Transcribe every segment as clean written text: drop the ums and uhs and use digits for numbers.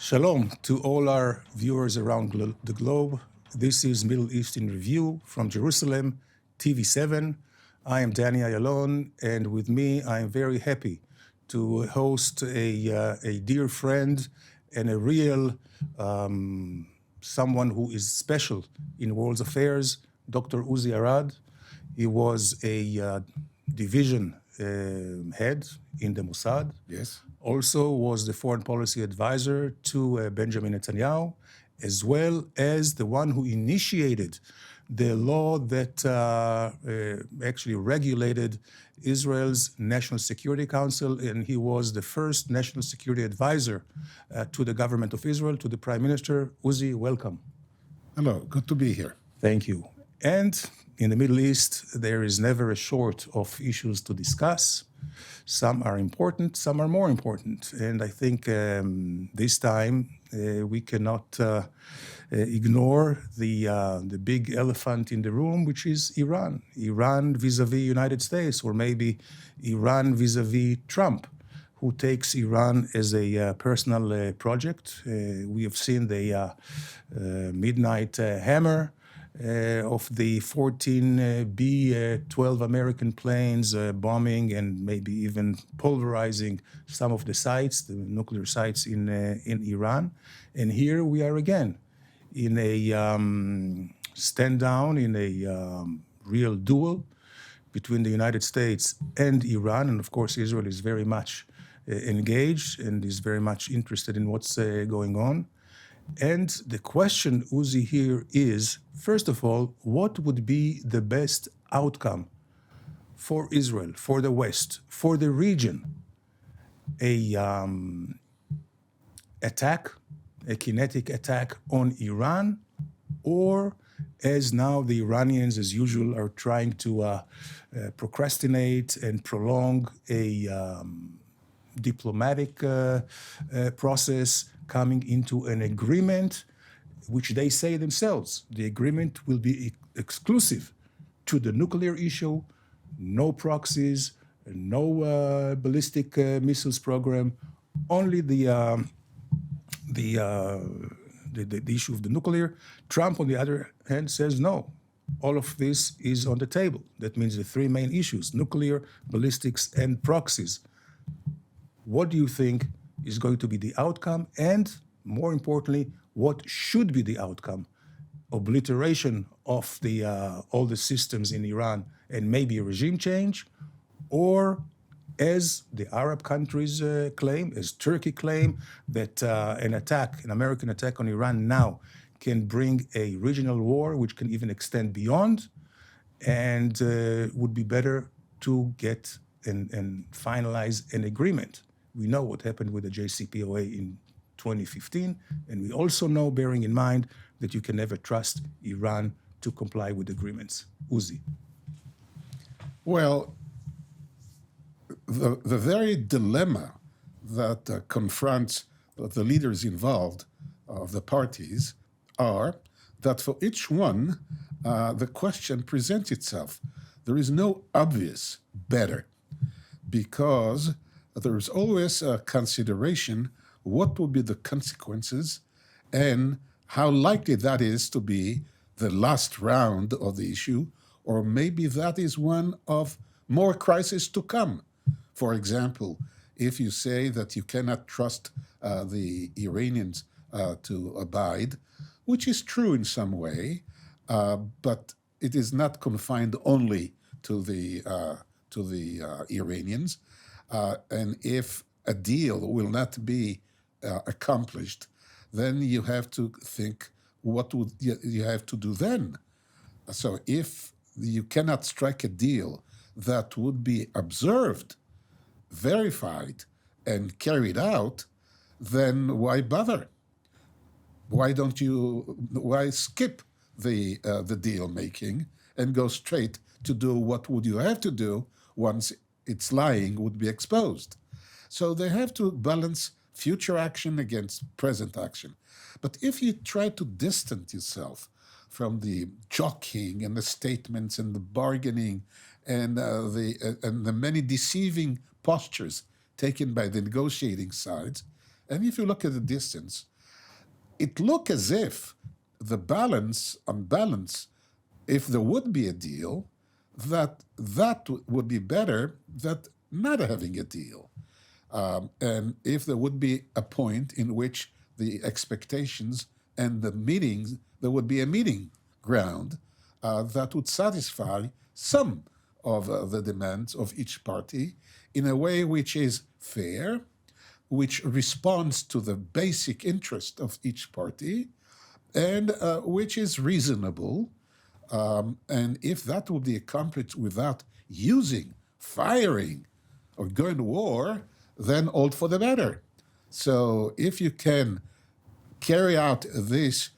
Shalom to all our viewers around the globe. This is Middle East in Review from Jerusalem, TV7. I am Danny Ayalon, and with me, I am very happy to host a dear friend and a real someone who is special in world affairs, Dr. Uzi Arad. He was a division head in the Mossad. Yes. Also was the foreign policy advisor to Benjamin Netanyahu, as well as the one who initiated the law that actually regulated Israel's National Security Council, and he was the first national security advisor to the government of Israel, to the Prime Minister. Uzi, welcome. Hello, good to be here. Thank you. And in the Middle East, there is never a short of issues to discuss. Some are important, some are more important. And I think this time we cannot ignore the big elephant in the room, which is Iran. Iran vis-a-vis United States, or maybe Iran vis-a-vis Trump, who takes Iran as a personal project. We have seen the midnight hammer of the 14 B-12 American planes bombing and maybe even pulverizing some of the sites, the nuclear sites in Iran. And here we are again in a stand down, in a real duel between the United States and Iran. And of course, Israel is very much engaged and is very much interested in what's going on. And the question, Uzi, here is, first of all, what would be the best outcome for Israel, for the West, for the region? A attack, a kinetic attack on Iran, or as now the Iranians, as usual, are trying to procrastinate and prolong a diplomatic process, coming into an agreement, which they say themselves, the agreement will be exclusive to the nuclear issue, no proxies, no ballistic missiles program, only the issue of the nuclear. Trump, on the other hand, says no. All of this is on the table. That means the three main issues: nuclear, ballistics, and proxies. What do you think is going to be the outcome? And more importantly, what should be the outcome? Obliteration of all the systems in Iran and maybe a regime change? Or, as the Arab countries claim, as Turkey claim, that an American attack on Iran now can bring a regional war, which can even extend beyond, and would be better to get and finalize an agreement. We know what happened with the JCPOA in 2015, and we also know, bearing in mind, that you can never trust Iran to comply with agreements. Uzi. Well, the very dilemma that confronts the leaders involved of the parties are that for each one, the question presents itself. There is no obvious better, because there's always a consideration what will be the consequences and how likely that is to be the last round of the issue, or maybe that is one of more crises to come. For example, if you say that you cannot trust the Iranians to abide, which is true in some way, but it is not confined only to the Iranians. And if a deal will not be accomplished, then you have to think what would you have to do then. So if you cannot strike a deal that would be observed, verified, and carried out, then why bother? Why skip the deal making and go straight to do what would you have to do once its lying would be exposed? So they have to balance future action against present action. But if you try to distance yourself from the jockeying and the statements and the bargaining and the many deceiving postures taken by the negotiating sides, and if you look at the distance, it looked as if the balance, on balance, if there would be a deal, that would be better than not having a deal. And if there would be a point in which the expectations and the meetings, there would be a meeting ground that would satisfy some of the demands of each party in a way which is fair, which responds to the basic interest of each party, and which is reasonable. And if that would be accomplished without using, firing, or going to war, then all for the better. So if you can carry out these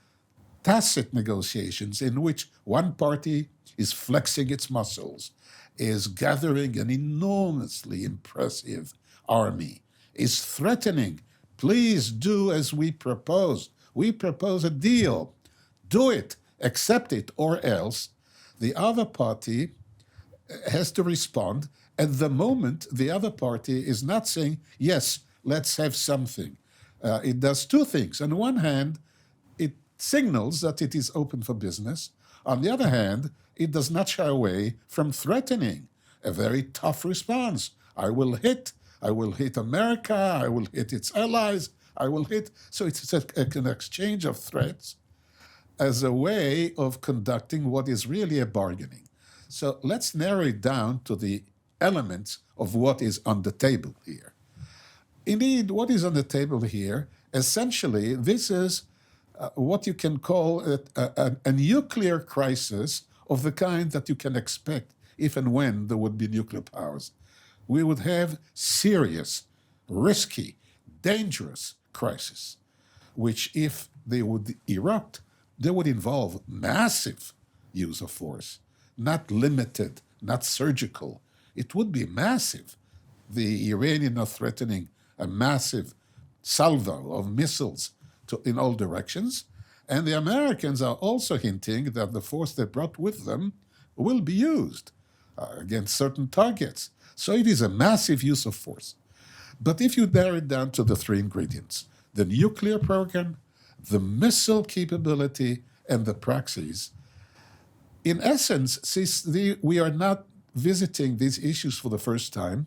tacit negotiations in which one party is flexing its muscles, is gathering an enormously impressive army, is threatening, please do as we propose. We propose a deal. Do it, accept it, or else the other party has to respond. At the moment, the other party is not saying, yes, let's have something. It does two things. On one hand, it signals that it is open for business. On the other hand, it does not shy away from threatening a very tough response. I will hit America, I will hit its allies, I will hit. So it's an exchange of threats as a way of conducting what is really a bargaining. So let's narrow it down to the elements of what is on the table here. Indeed, what is on the table here, essentially, this is what you can call a nuclear crisis of the kind that you can expect if and when there would be nuclear powers. We would have serious, risky, dangerous crisis, which if they would erupt, they would involve massive use of force, not limited, not surgical. It would be massive. The Iranians are threatening a massive salvo of missiles in all directions, and the Americans are also hinting that the force they brought with them will be used against certain targets. So it is a massive use of force. But if you narrow it down to the three ingredients, the nuclear program, the missile capability, and the proxies, in essence, since we are not visiting these issues for the first time,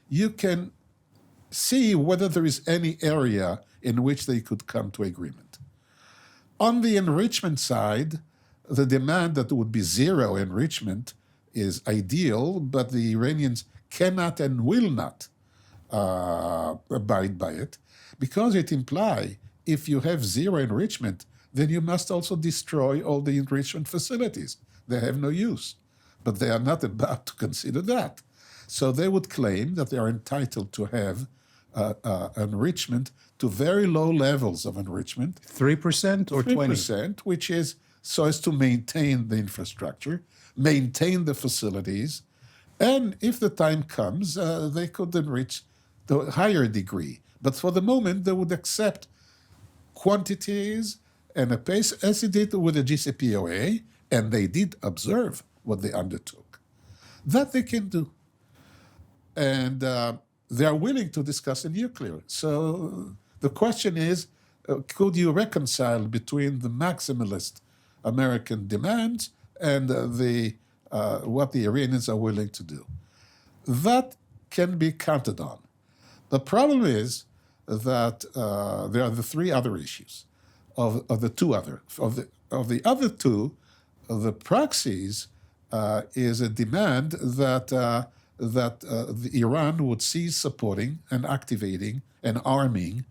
you can see whether there is any area in which they could come to agreement. On the enrichment side, the demand that would be zero enrichment is ideal, but the Iranians cannot and will not abide by it, because it implies if you have zero enrichment, then you must also destroy all the enrichment facilities. They have no use, but they are not about to consider that. So they would claim that they are entitled to have enrichment to very low levels of enrichment. 3% or 3%, which is so as to maintain the infrastructure, maintain the facilities, and if the time comes, they could enrich to a higher degree. But for the moment, they would accept quantities and a pace as it did with the JCPOA, and they did observe what they undertook. That they can do. And they are willing to discuss the nuclear. So the question is, could you reconcile between the maximalist American demands and what the Iranians are willing to do? That can be counted on. The problem is that there are the three other issues of the two other. Of the other two, the proxies is a demand that Iran would cease supporting and activating and arming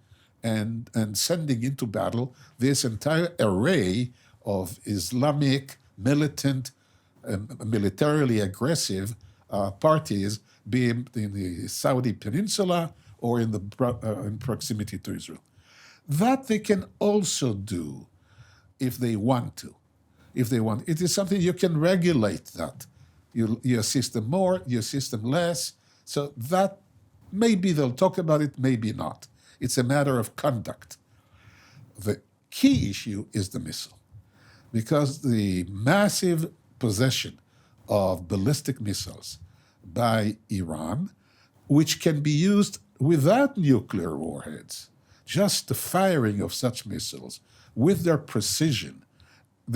and sending into battle this entire array of Islamic, militant, militarily aggressive parties, be it in the Saudi Peninsula or in proximity to Israel. That they can also do if they want to. If they want, it is something you can regulate that. You assist them more, you assist them less. So that maybe they'll talk about it, maybe not. It's a matter of conduct. The key issue is the missile, because the massive possession of ballistic missiles by Iran, which can be used without nuclear warheads, just the firing of such missiles with their precision,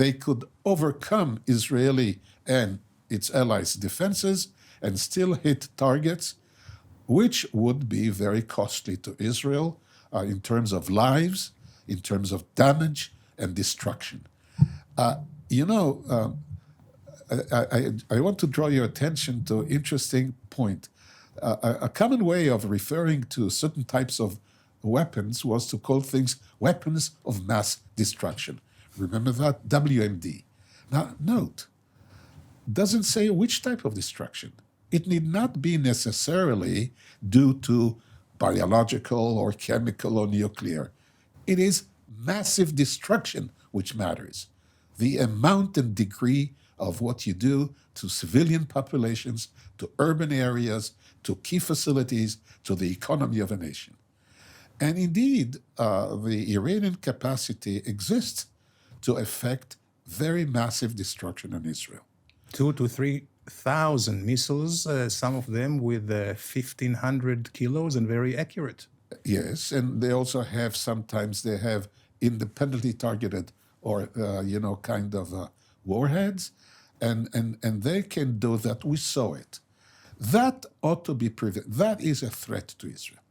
they could overcome Israeli and its allies' defenses and still hit targets, which would be very costly to Israel in terms of lives, in terms of damage and destruction. You know, I want to draw your attention to an interesting point. A common way of referring to certain types of weapons was to call things weapons of mass destruction. Remember that? WMD. Now, note, doesn't say which type of destruction. It need not be necessarily due to biological or chemical or nuclear. It is massive destruction which matters. The amount and degree of what you do to civilian populations, to urban areas, to key facilities, to the economy of a nation. And indeed, the Iranian capacity exists to effect very massive destruction in Israel. 2,000 to 3,000 missiles, some of them with 1,500 kilos and very accurate. Yes, and they also have, sometimes they have independently targeted or, kind of warheads, and they can do that. We saw it. That ought to be prevented. That is a threat to Israel.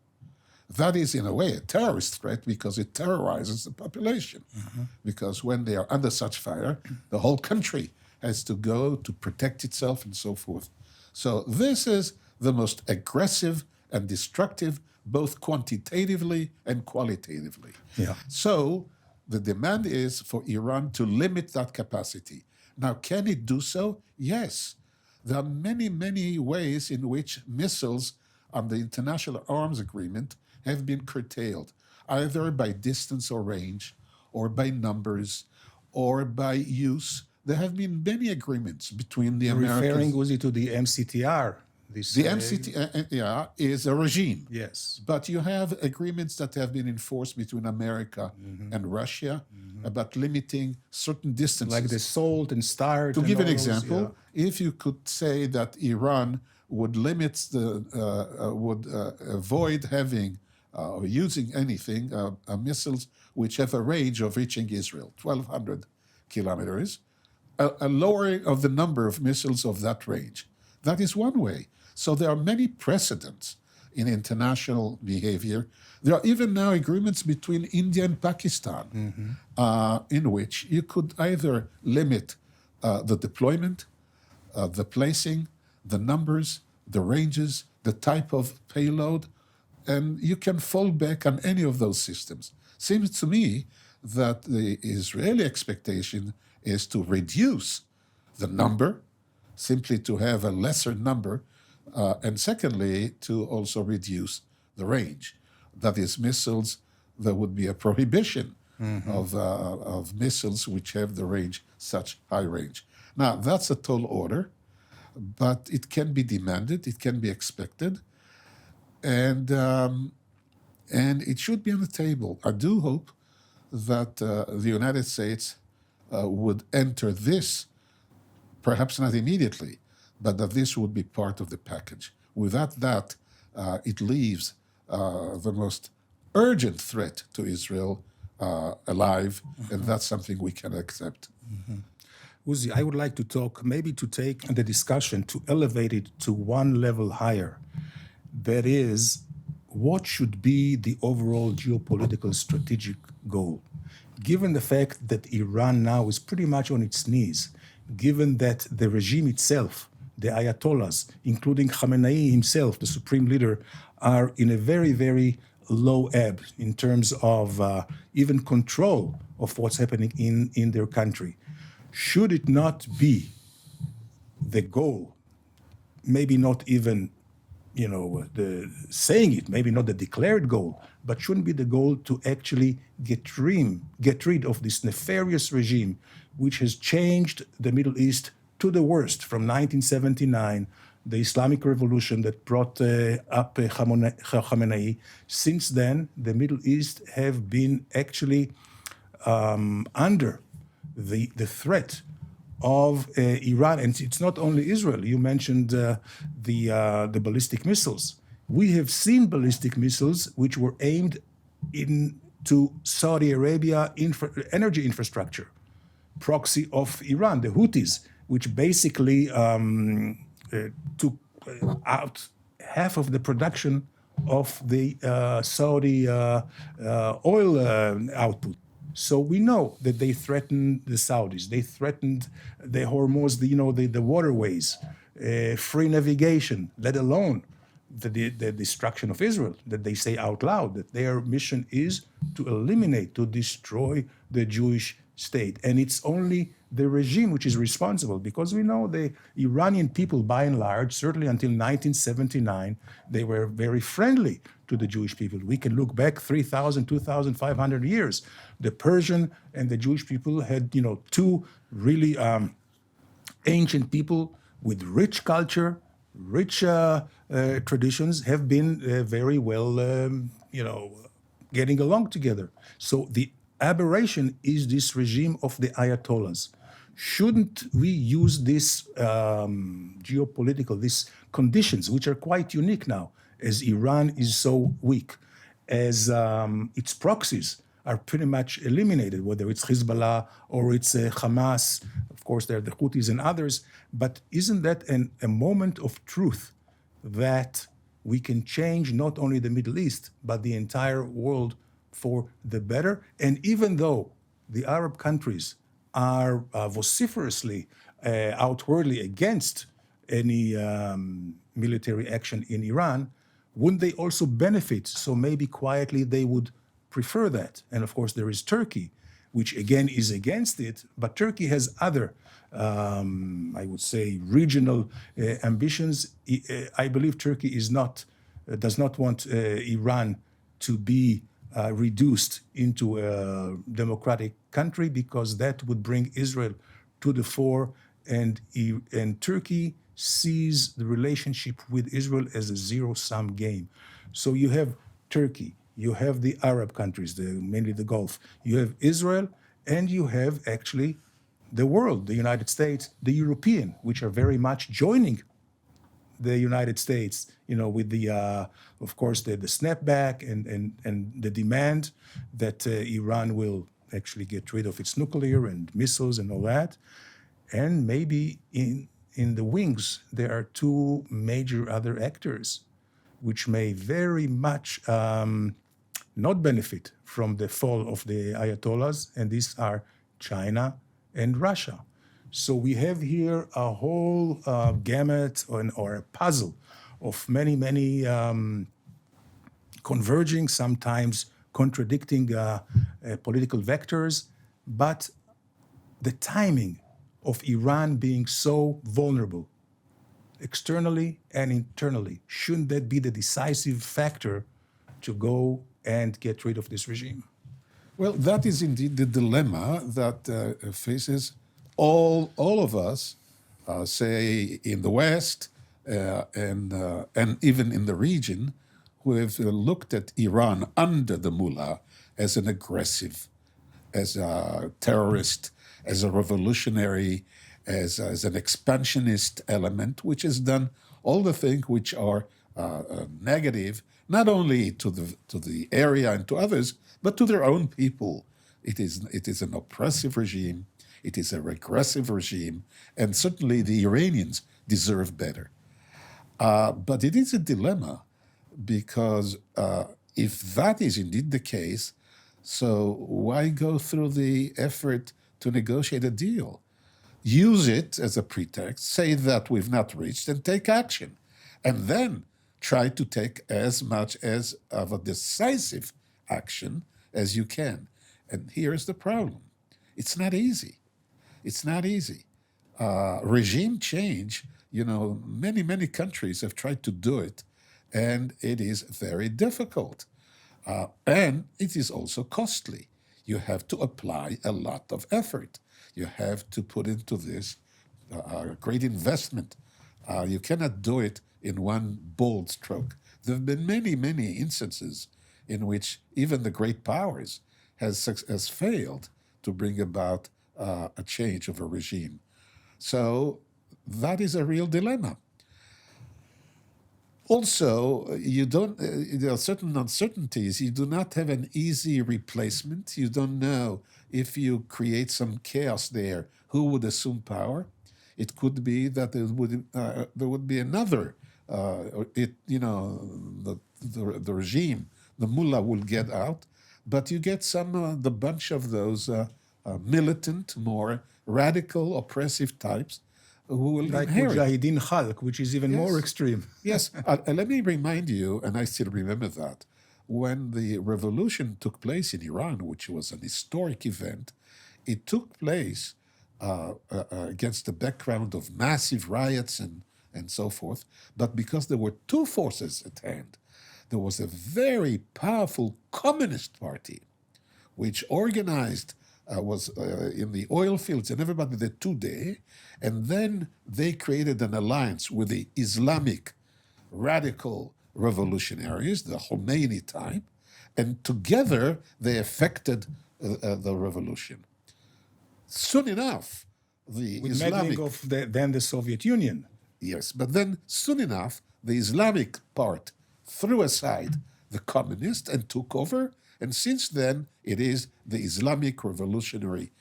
That is, in a way, a terrorist threat because it terrorizes the population. Mm-hmm. Because when they are under such fire, the whole country has to go to protect itself and so forth. So this is the most aggressive and destructive, both quantitatively and qualitatively. Yeah. So the demand is for Iran to limit that capacity. Now, can it do so? Yes. There are many, many ways in which missiles on the International Arms Agreement have been curtailed, either by distance or range, or by numbers, or by use. There have been many agreements between the Americans. Referring, Uzi, to the MCTR. The MCTR is a regime. Yes. But you have agreements that have been enforced between America and Russia about limiting certain distances. Like the SALT and START. To give an example, if you could say that Iran would avoid having or using anything, missiles which have a range of reaching Israel, 1,200 kilometers, a lowering of the number of missiles of that range. That is one way. So there are many precedents in international behavior. There are even now agreements between India and Pakistan in which you could either limit the deployment, the placing, the numbers, the ranges, the type of payload, and you can fall back on any of those systems. Seems to me that the Israeli expectation is to reduce the number, simply to have a lesser number, and secondly, to also reduce the range. That is, missiles, there would be a prohibition of missiles which have the range, such high range. Now, that's a tall order, but it can be demanded, it can be expected, and it should be on the table. I do hope that the United States would enter this, perhaps not immediately, but that this would be part of the package. Without that, it leaves the most urgent threat to Israel alive, and that's something we can accept. Uzi, I would like to talk, maybe to take the discussion, to elevate it to one level higher. That is, what should be the overall geopolitical strategic goal? Given the fact that Iran now is pretty much on its knees, given that the regime itself, the Ayatollahs, including Khamenei himself, the supreme leader, are in a very, very low ebb in terms of even control of what's happening in their country. Should it not be the goal, maybe not even, saying it, maybe not the declared goal, but shouldn't be the goal to actually get rid of this nefarious regime, which has changed the Middle East to the worst from 1979, the Islamic Revolution that brought up Khamenei. Since then, the Middle East have been actually under the threat of Iran, and it's not only Israel. You mentioned the ballistic missiles. We have seen ballistic missiles which were aimed into Saudi Arabia energy infrastructure, proxy of Iran, the Houthis, which basically took out half of the production of the Saudi oil output. So we know that they threatened the Saudis. They threatened the Hormuz, the waterways, free navigation, let alone the destruction of Israel, that they say out loud that their mission is to eliminate, to destroy the Jewish state. And it's only the regime which is responsible, because we know the Iranian people, by and large, certainly until 1979, they were very friendly to the Jewish people. We can look back 3,000, 2,500 years. The Persian and the Jewish people had, two really ancient people with rich culture, rich traditions, have been very well, getting along together. So the aberration is this regime of the Ayatollahs. Shouldn't we use this geopolitical, these conditions, which are quite unique now, as Iran is so weak, as its proxies are pretty much eliminated, whether it's Hezbollah or it's Hamas. Of course, there are the Houthis and others. But isn't that a moment of truth that we can change not only the Middle East, but the entire world for the better? And even though the Arab countries are vociferously, outwardly against any military action in Iran, wouldn't they also benefit? So maybe quietly they would prefer that. And of course, there is Turkey, which again is against it, but Turkey has other, I would say, regional ambitions. I believe Turkey does not want Iran to be reduced into a democratic country, because that would bring Israel to the fore, and Turkey sees the relationship with Israel as a zero-sum game. So you have Turkey, you have the Arab countries, mainly the Gulf, you have Israel, and you have actually the world, the United States, the European, which are very much joining the United States, with the, of course, the snapback and the demand that Iran will actually get rid of its nuclear and missiles and all that. And maybe in the wings, there are two major other actors which may very much not benefit from the fall of the Ayatollahs, and these are China and Russia. So we have here a whole gamut or a puzzle of many, many converging, sometimes contradicting political vectors, but the timing of Iran being so vulnerable, externally and internally, shouldn't that be the decisive factor to go and get rid of this regime? Well, that is indeed the dilemma that faces all of us, say in the West and even in the region, who have looked at Iran under the mullah as an aggressive, as a terrorist, as a revolutionary, as an expansionist element, which has done all the things which are negative, not only to the area and to others, but to their own people. It is an oppressive regime. It is a regressive regime, and certainly the Iranians deserve better. But it is a dilemma, because if that is indeed the case, so why go through the effort to negotiate a deal? Use it as a pretext, say that we've not reached, and take action. And then try to take as much as of a decisive action as you can. And here's the problem. It's not easy. It's not easy. Regime change, many, many countries have tried to do it, and it is very difficult. And it is also costly. You have to apply a lot of effort. You have to put into this great investment. You cannot do it in one bold stroke. There have been many, many instances in which even the great powers has failed to bring about a change of a regime. So that is a real dilemma. Also, you don't. There are certain uncertainties. You do not have an easy replacement. You don't know if you create some chaos there, who would assume power. It could be that there would be another. The regime, the mullah will get out, but you get the bunch of those militant, more radical, oppressive types who will Like inherit. Mujahideen Khalq, which is even more extreme. Yes, let me remind you, and I still remember that, when the revolution took place in Iran, which was an historic event, it took place against the background of massive riots and so forth. But because there were two forces at hand, there was a very powerful communist party which organized, was in the oil fields, and everybody did 2 days. And then they created an alliance with the Islamic radical revolutionaries, the Khomeini type, and together they effected the revolution. Soon enough, the With Islamic... meddling of then the Soviet Union. Yes, but then soon enough, the Islamic part threw aside the communist and took over, and since then, it is the Islamic Revolutionary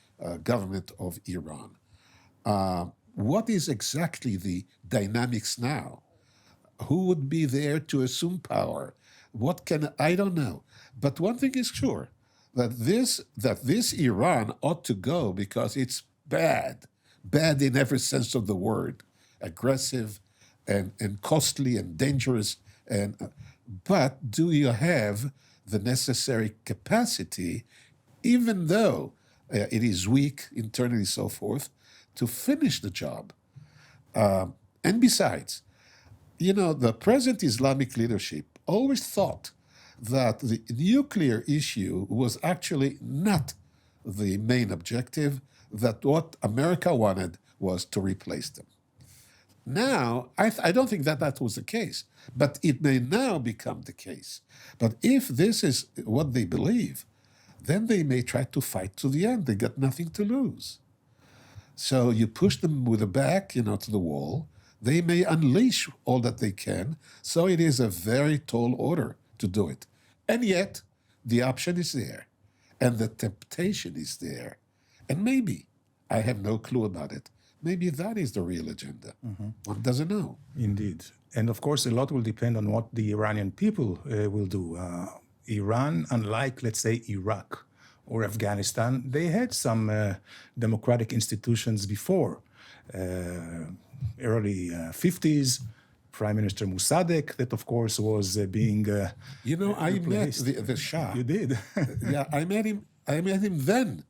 Government of Iran. What is exactly the dynamics now? Who would be there to assume power? I don't know. But one thing is sure, that this Iran ought to go because it's bad in every sense of the word, aggressive and costly and dangerous. But do you have the necessary capacity, even though it is weak internally, so forth, to finish the job? And besides, the present Islamic leadership always thought that the nuclear issue was actually not the main objective, that what America wanted was to replace them. Now, I don't think that was the case, but it may now become the case. But if this is what they believe, then they may try to fight to the end. They got nothing to lose. So you push them with the back, to the wall. They may unleash all that they can. So it is a very tall order to do it. And yet, the option is there. And the temptation is there. And maybe, I have no clue about it, maybe that is the real agenda. One doesn't know. Indeed. And of course, a lot will depend on what the Iranian people will do. Iran, unlike, let's say, Iraq or Afghanistan, they had some democratic institutions before. Early 50s, Prime Minister Mossad, that of course was being I met the Shah. You did? Yeah, I met him then.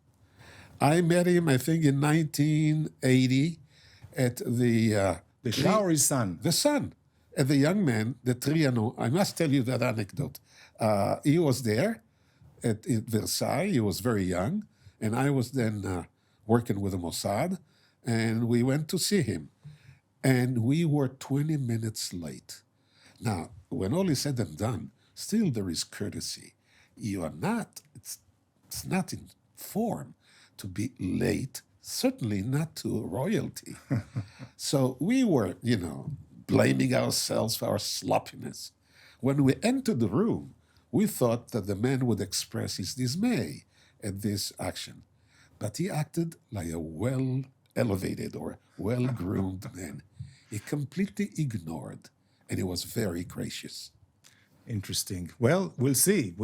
I met him, I think, in 1980 at the Shah or his son? The son. And the young man, the Trianon, I must tell you that anecdote. He was there at Versailles. He was very young. And I was then working with the Mossad. And we went to see him. And we were 20 minutes late. Now, when all is said and done, still there is courtesy. You are not, it's not in form to be late, certainly not to royalty. So we were, blaming ourselves for our sloppiness. When we entered the room, we thought that the man would express his dismay at this action. But he acted like a well-elevated or well-groomed man. He completely ignored, and he was very gracious. Interesting. Well, we'll see.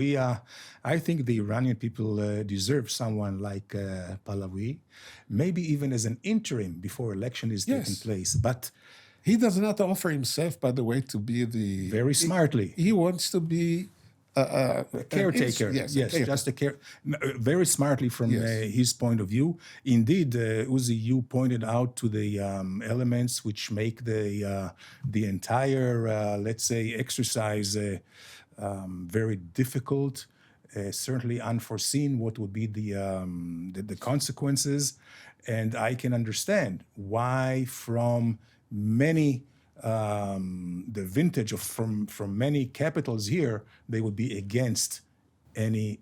I think the Iranian people deserve someone like Pahlavi, maybe even as an interim before election is taking place. But he does not offer himself, by the way, to be the... Very smartly. He wants to be... a caretaker. Yes, just a care. Very smartly from his point of view. Indeed, Uzi, you pointed out to the elements which make the entire, let's say, exercise very difficult. Certainly unforeseen. What would be the consequences? And I can understand why from many. The vintage from many capitals here, they would be against any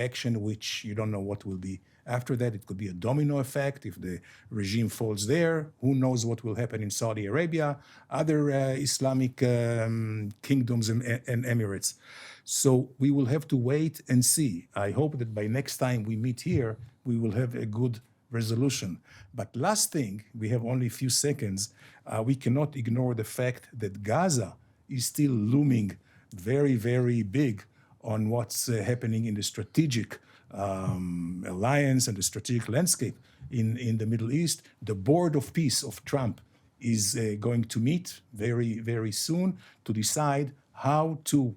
action which you don't know what will be After that, it could be a domino effect. If the regime falls there, who knows what will happen in Saudi Arabia, other Islamic kingdoms and emirates. So we will have to wait and see. I hope that by next time we meet here, we will have a good resolution. But last thing, we have only a few seconds, we cannot ignore the fact that Gaza is still looming very, very big on what's happening in the strategic alliance and the strategic landscape in the Middle East. The Board of Peace of Trump is going to meet very, very soon to decide how to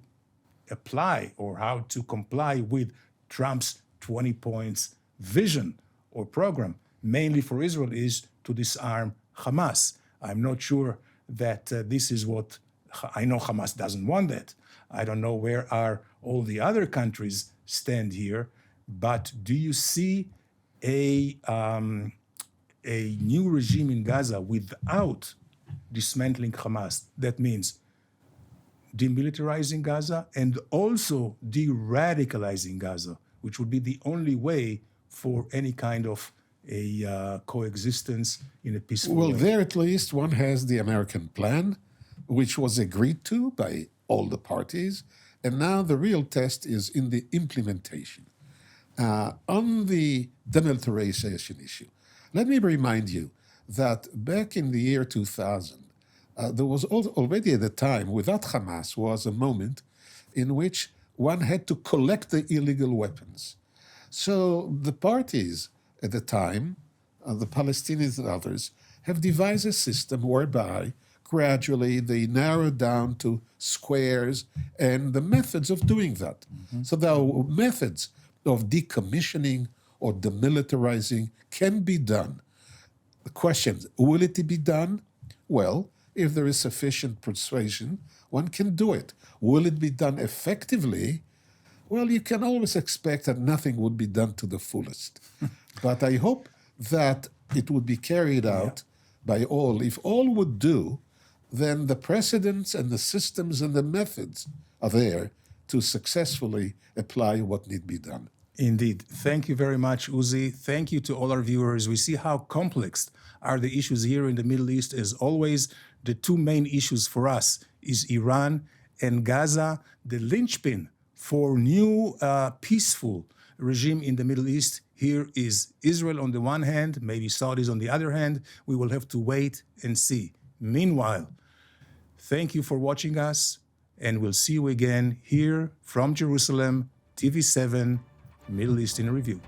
apply or how to comply with Trump's 20 points vision or program, mainly for Israel, is to disarm Hamas. I'm not sure that this is what, I know Hamas doesn't want that. I don't know where are all the other countries stand here, but do you see a new regime in Gaza without dismantling Hamas? That means demilitarizing Gaza and also de-radicalizing Gaza, which would be the only way for any kind of a coexistence in a peaceful way. Well, there at least one has the American plan, which was agreed to by all the parties, and now the real test is in the implementation. On the demilitarization issue, let me remind you that back in the year 2000, there was already at the time, without Hamas, was a moment in which one had to collect the illegal weapons. So the parties at the time, the Palestinians and others, have devised a system whereby gradually they narrow down to squares and the methods of doing that. Mm-hmm. So there are methods of decommissioning or demilitarizing can be done. The question, will it be done? Well, if there is sufficient persuasion, one can do it. Will it be done effectively? Well, you can always expect that nothing would be done to the fullest. But I hope that it would be carried out by all. If all would do, then the precedents and the systems and the methods are there to successfully apply what need be done. Indeed. Thank you very much, Uzi. Thank you to all our viewers. We see how complex are the issues here in the Middle East. As always, the two main issues for us is Iran and Gaza, the linchpin for new peaceful regime in the Middle East. Here is Israel on the one hand, maybe Saudis on the other hand. We will have to wait and see. Meanwhile, thank you for watching us, and we'll see you again here from Jerusalem, TV7 Middle East in Review.